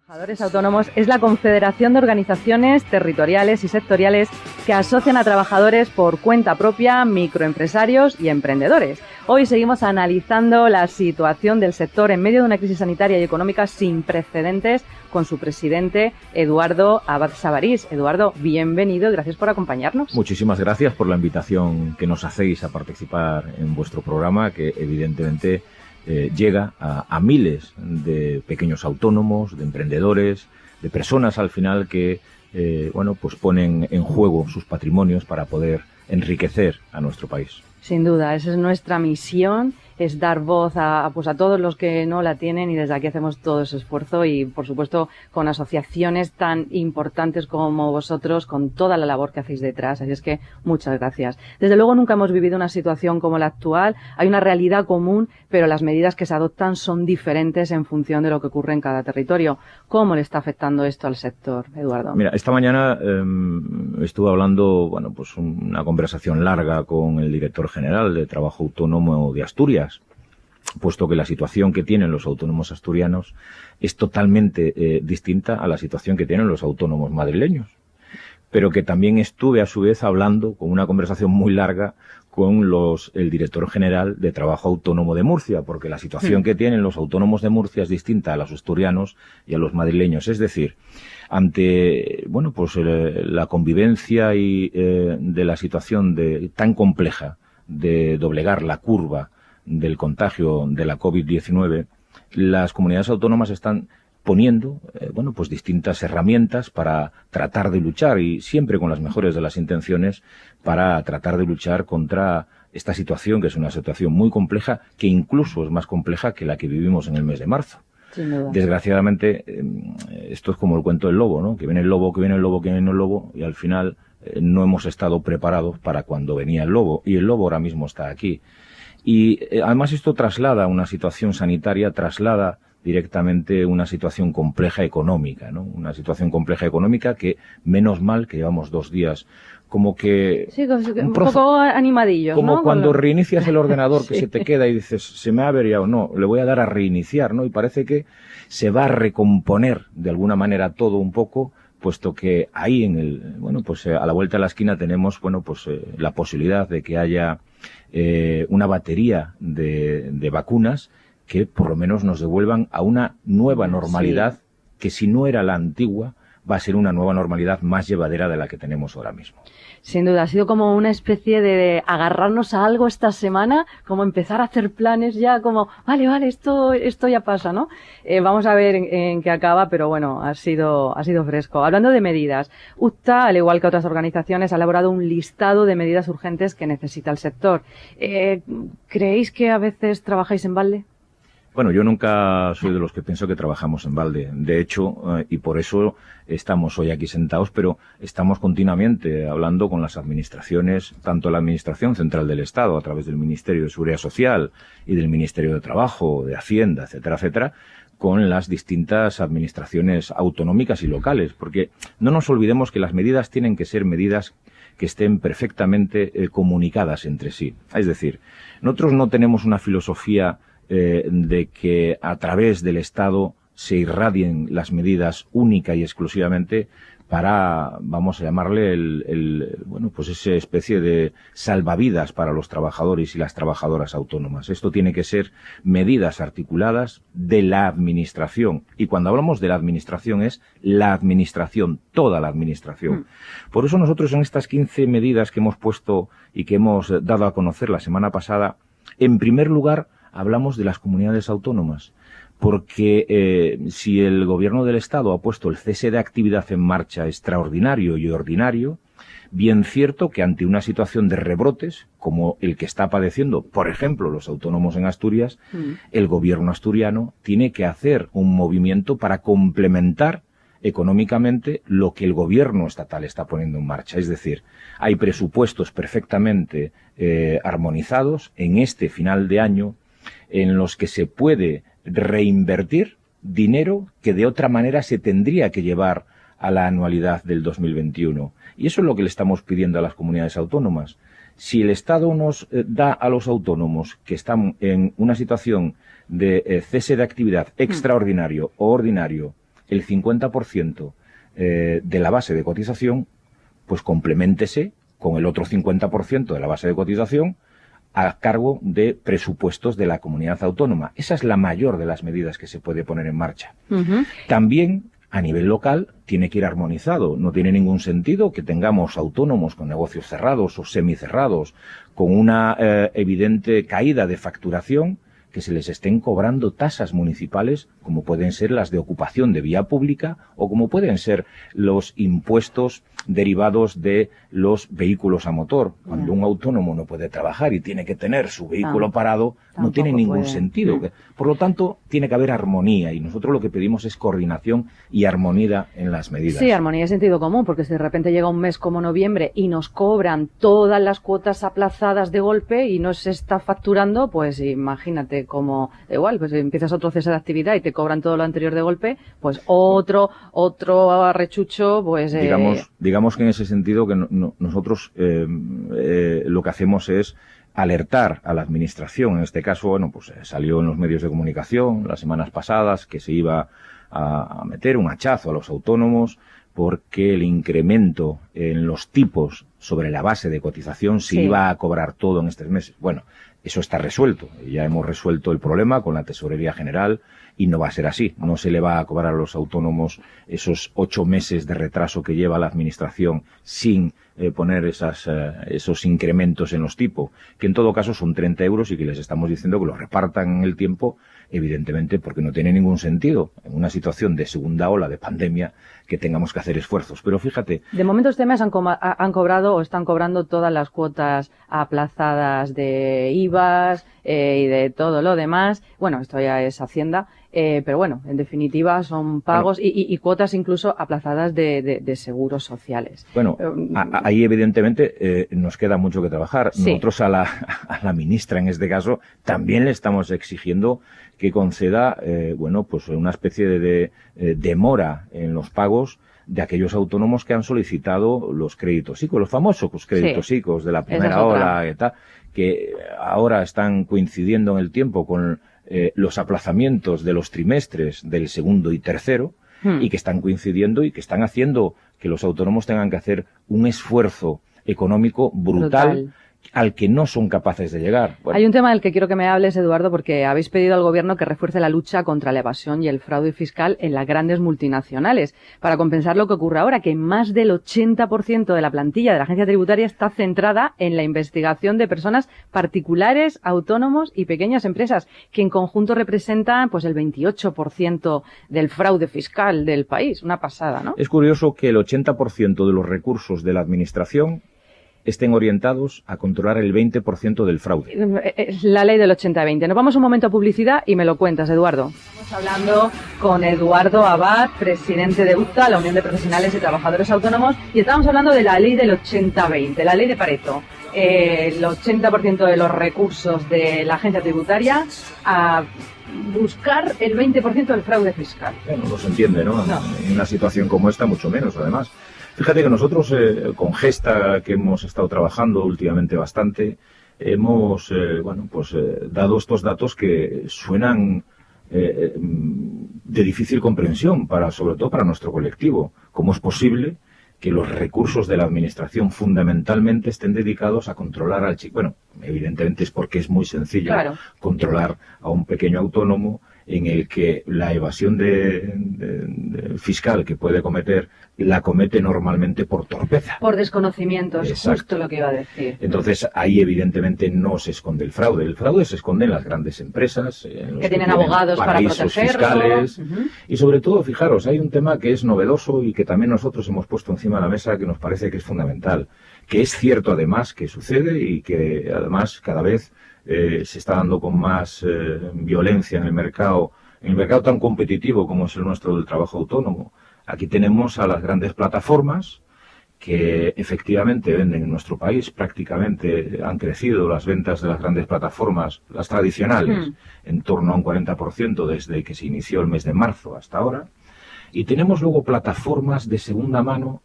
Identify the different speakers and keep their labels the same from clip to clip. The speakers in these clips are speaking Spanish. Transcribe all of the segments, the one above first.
Speaker 1: Trabajadores Autónomos es la confederación de organizaciones territoriales y sectoriales que asocian a trabajadores por cuenta propia, microempresarios y emprendedores. Hoy seguimos analizando la situación del sector en medio de una crisis sanitaria y económica sin precedentes con su presidente Eduardo Abad Sabarís. Eduardo, bienvenido y gracias por acompañarnos.
Speaker 2: Muchísimas gracias por la invitación que nos hacéis a participar en vuestro programa, que evidentemente llega a miles de pequeños autónomos, de emprendedores, de personas al final que pues ponen en juego sus patrimonios para poder enriquecer a nuestro país.
Speaker 1: Sin duda, esa es nuestra misión, es dar voz a todos los que no la tienen, y desde aquí hacemos todo ese esfuerzo y, por supuesto, con asociaciones tan importantes como vosotros, con toda la labor que hacéis detrás. Así es que muchas gracias. Desde luego nunca hemos vivido una situación como la actual. Hay una realidad común, pero las medidas que se adoptan son diferentes en función de lo que ocurre en cada territorio. ¿Cómo le está afectando esto al sector, Eduardo?
Speaker 2: Mira, esta mañana estuve hablando, una conversación larga con el director general de Trabajo Autónomo de Asturias, puesto que la situación que tienen los autónomos asturianos es totalmente distinta a la situación que tienen los autónomos madrileños. Pero que también estuve a su vez hablando con una conversación muy larga con el director general de Trabajo Autónomo de Murcia, porque la situación que tienen los autónomos de Murcia es distinta a los asturianos y a los madrileños. Es decir, ante la convivencia y de la situación tan compleja de doblegar la curva del contagio de la COVID-19, las comunidades autónomas están poniendo distintas herramientas para tratar de luchar, y siempre con las mejores de las intenciones, para tratar de luchar contra esta situación, que es una situación muy compleja, que incluso es más compleja que la que vivimos en el mes de marzo. Desgraciadamente, esto es como el cuento del lobo, ¿no? Que viene el lobo, que viene el lobo, que viene el lobo, y al final no hemos estado preparados para cuando venía el lobo, y el lobo ahora mismo está aquí. Y además esto traslada una situación sanitaria, traslada directamente una situación compleja económica, ¿no? Una situación compleja económica que, menos mal que llevamos 2 días, como que...
Speaker 1: Sí, un poco animadillos,
Speaker 2: como
Speaker 1: ¿no?
Speaker 2: cuando reinicias el ordenador, que se te queda y dices, se me ha averiado, no, le voy a dar a reiniciar, ¿no? Y parece que se va a recomponer de alguna manera todo un poco, puesto que ahí a la vuelta de la esquina tenemos, la posibilidad de que haya una batería de vacunas que por lo menos nos devuelvan a una nueva normalidad, que si no era la antigua, va a ser una nueva normalidad más llevadera de la que tenemos ahora mismo.
Speaker 1: Sin duda, ha sido como una especie de agarrarnos a algo esta semana, como empezar a hacer planes ya, como, vale, esto ya pasa, ¿no? Vamos a ver en qué acaba, pero bueno, ha sido fresco. Hablando de medidas, UTA, al igual que otras organizaciones, ha elaborado un listado de medidas urgentes que necesita el sector. ¿Creéis que a veces trabajáis en balde?
Speaker 2: Bueno, yo nunca soy de los que pienso que trabajamos en balde. De hecho, y por eso estamos hoy aquí sentados, pero estamos continuamente hablando con las administraciones, tanto la Administración Central del Estado, a través del Ministerio de Seguridad Social y del Ministerio de Trabajo, de Hacienda, etcétera, etcétera, con las distintas administraciones autonómicas y locales. Porque no nos olvidemos que las medidas tienen que ser medidas que estén perfectamente comunicadas entre sí. Es decir, nosotros no tenemos una filosofía de que a través del Estado se irradien las medidas única y exclusivamente para, vamos a llamarle, esa especie de salvavidas para los trabajadores y las trabajadoras autónomas. Esto tiene que ser medidas articuladas de la Administración. Y cuando hablamos de la Administración es la Administración, toda la Administración. Por eso nosotros en estas 15 medidas que hemos puesto y que hemos dado a conocer la semana pasada, en primer lugar, hablamos de las comunidades autónomas, porque si el Gobierno del Estado ha puesto el cese de actividad en marcha extraordinario y ordinario, bien cierto que ante una situación de rebrotes, como el que está padeciendo, por ejemplo, los autónomos en Asturias, el Gobierno asturiano tiene que hacer un movimiento para complementar económicamente lo que el Gobierno estatal está poniendo en marcha. Es decir, hay presupuestos perfectamente armonizados en este final de año, en los que se puede reinvertir dinero que de otra manera se tendría que llevar a la anualidad del 2021. Y eso es lo que le estamos pidiendo a las comunidades autónomas. Si el Estado nos da a los autónomos que están en una situación de cese de actividad extraordinario o ordinario el 50% de la base de cotización, pues compleméntese con el otro 50% de la base de cotización a cargo de presupuestos de la comunidad autónoma. Esa es la mayor de las medidas que se puede poner en marcha. También, a nivel local, tiene que ir armonizado. No tiene ningún sentido que tengamos autónomos con negocios cerrados o semicerrados, con una evidente caída de facturación, que se les estén cobrando tasas municipales, como pueden ser las de ocupación de vía pública o como pueden ser los impuestos derivados de los vehículos a motor. Cuando un autónomo no puede trabajar y tiene que tener su vehículo parado, no tiene ningún sentido. Por lo tanto, tiene que haber armonía, y nosotros lo que pedimos es coordinación y armonía en las medidas.
Speaker 1: Sí, armonía y sentido común, porque si de repente llega un mes como noviembre y nos cobran todas las cuotas aplazadas de golpe y no se está facturando, pues imagínate cómo, igual, pues empiezas otro cese de actividad y te cobran todo lo anterior de golpe, pues otro arrechucho, pues...
Speaker 2: Digamos que en ese sentido que nosotros lo que hacemos es alertar a la administración. En este caso, bueno, pues salió en los medios de comunicación las semanas pasadas que se iba a meter un hachazo a los autónomos porque el incremento en los tipos sobre la base de cotización se iba a cobrar todo en estos meses. Bueno, eso está resuelto. Ya hemos resuelto el problema con la Tesorería General y no va a ser así. No se le va a cobrar a los autónomos esos 8 meses de retraso que lleva la Administración sin poner esos incrementos en los tipos, que en todo caso son 30 euros y que les estamos diciendo que los repartan en el tiempo, evidentemente porque no tiene ningún sentido en una situación de segunda ola de pandemia que tengamos que hacer esfuerzos. Pero fíjate...
Speaker 1: De momento este mes han cobrado o están cobrando todas las cuotas aplazadas de IVAs y de todo lo demás. Bueno, esto ya es Hacienda, pero bueno, en definitiva son pagos y cuotas incluso aplazadas de seguros sociales.
Speaker 2: Bueno, ahí evidentemente nos queda mucho que trabajar. Sí. Nosotros a la ministra, en este caso, también le estamos exigiendo que conceda, bueno, pues una especie de demora en los pagos de aquellos autónomos que han solicitado los créditos ICO, los famosos créditos ICO de la primera ola y tal, que ahora están coincidiendo en el tiempo con los aplazamientos de los trimestres del segundo y tercero, y que están coincidiendo y que están haciendo que los autónomos tengan que hacer un esfuerzo económico brutal al que no son capaces de llegar.
Speaker 1: Bueno. Hay un tema del que quiero que me hables, Eduardo, porque habéis pedido al Gobierno que refuerce la lucha contra la evasión y el fraude fiscal en las grandes multinacionales, para compensar lo que ocurre ahora, que más del 80% de la plantilla de la agencia tributaria está centrada en la investigación de personas particulares, autónomos y pequeñas empresas, que en conjunto representan pues el 28% del fraude fiscal del país. Una pasada, ¿no?
Speaker 2: Es curioso que el 80% de los recursos de la Administración estén orientados a controlar el 20% del fraude.
Speaker 1: La ley del 80-20. Nos vamos un momento a publicidad y me lo cuentas, Eduardo. Estamos hablando con Eduardo Abad, presidente de UTA, la Unión de Profesionales y Trabajadores Autónomos, y estamos hablando de la ley del 80-20, la ley de Pareto. El 80% de los recursos de la agencia tributaria a buscar el 20% del fraude fiscal.
Speaker 2: Bueno, no se entiende, ¿no? En una situación como esta, mucho menos, además. Fíjate que nosotros, con Gesta, que hemos estado trabajando últimamente bastante, hemos, dado estos datos que suenan de difícil comprensión, sobre todo para nuestro colectivo. ¿Cómo es posible que los recursos de la Administración fundamentalmente estén dedicados a controlar al chico? Bueno, evidentemente es porque es muy sencillo controlar a un pequeño autónomo en el que la evasión fiscal que puede cometer la comete normalmente por torpeza.
Speaker 1: Por desconocimiento, es justo lo que iba a decir.
Speaker 2: Entonces ahí evidentemente no se esconde el fraude. El fraude se esconde en las grandes empresas,
Speaker 1: que tienen abogados para protegerlo.
Speaker 2: Fiscales. Y sobre todo, fijaros, hay un tema que es novedoso y que también nosotros hemos puesto encima de la mesa que nos parece que es fundamental, que es cierto además que sucede y que además cada vez se está dando con más violencia en el mercado tan competitivo como es el nuestro del trabajo autónomo. Aquí tenemos a las grandes plataformas que efectivamente venden en nuestro país. Prácticamente han crecido las ventas de las grandes plataformas, las tradicionales, en torno a un 40% desde que se inició el mes de marzo hasta ahora. Y tenemos luego plataformas de segunda mano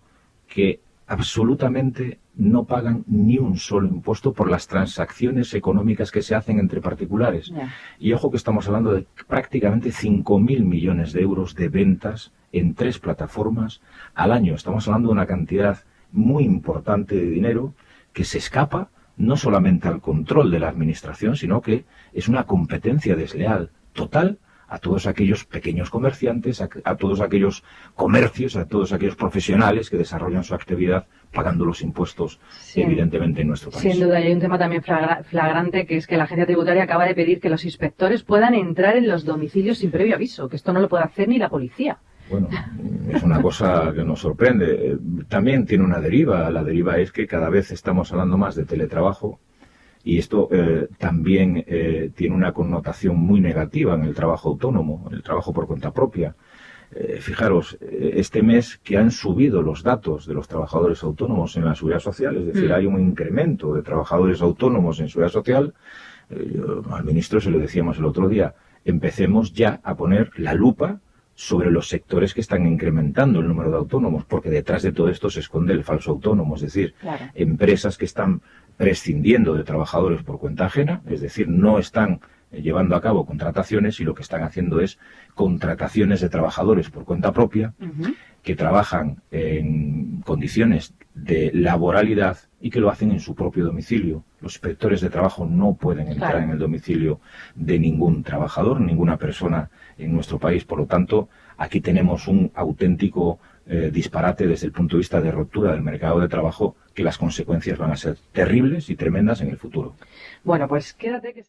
Speaker 2: que absolutamente no pagan ni un solo impuesto por las transacciones económicas que se hacen entre particulares.
Speaker 1: Yeah.
Speaker 2: Y ojo que estamos hablando de prácticamente 5.000 millones de euros de ventas en 3 plataformas al año. Estamos hablando de una cantidad muy importante de dinero que se escapa no solamente al control de la administración, sino que es una competencia desleal total a todos aquellos pequeños comerciantes, a todos aquellos comercios, a todos aquellos profesionales que desarrollan su actividad pagando los impuestos, sí, evidentemente, en nuestro país.
Speaker 1: Sin duda, y hay un tema también flagrante, que es que la agencia tributaria acaba de pedir que los inspectores puedan entrar en los domicilios sin previo aviso, que esto no lo puede hacer ni la policía.
Speaker 2: Bueno, es una cosa que nos sorprende. También tiene una deriva. La deriva es que cada vez estamos hablando más de teletrabajo. Y esto también tiene una connotación muy negativa en el trabajo autónomo, en el trabajo por cuenta propia. Fijaros, este mes que han subido los datos de los trabajadores autónomos en la seguridad social, es decir, hay un incremento de trabajadores autónomos en seguridad social. Al ministro se lo decíamos el otro día, empecemos ya a poner la lupa sobre los sectores que están incrementando el número de autónomos, porque detrás de todo esto se esconde el falso autónomo, es decir, claro, empresas que están prescindiendo de trabajadores por cuenta ajena, es decir, no están llevando a cabo contrataciones y lo que están haciendo es contrataciones de trabajadores por cuenta propia, que trabajan en condiciones de laboralidad y que lo hacen en su propio domicilio. Los inspectores de trabajo no pueden entrar en el domicilio de ningún trabajador, ninguna persona en nuestro país. Por lo tanto, aquí tenemos un auténtico disparate desde el punto de vista de ruptura del mercado de trabajo, que las consecuencias van a ser terribles y tremendas en el futuro.
Speaker 1: Bueno, pues quédate que...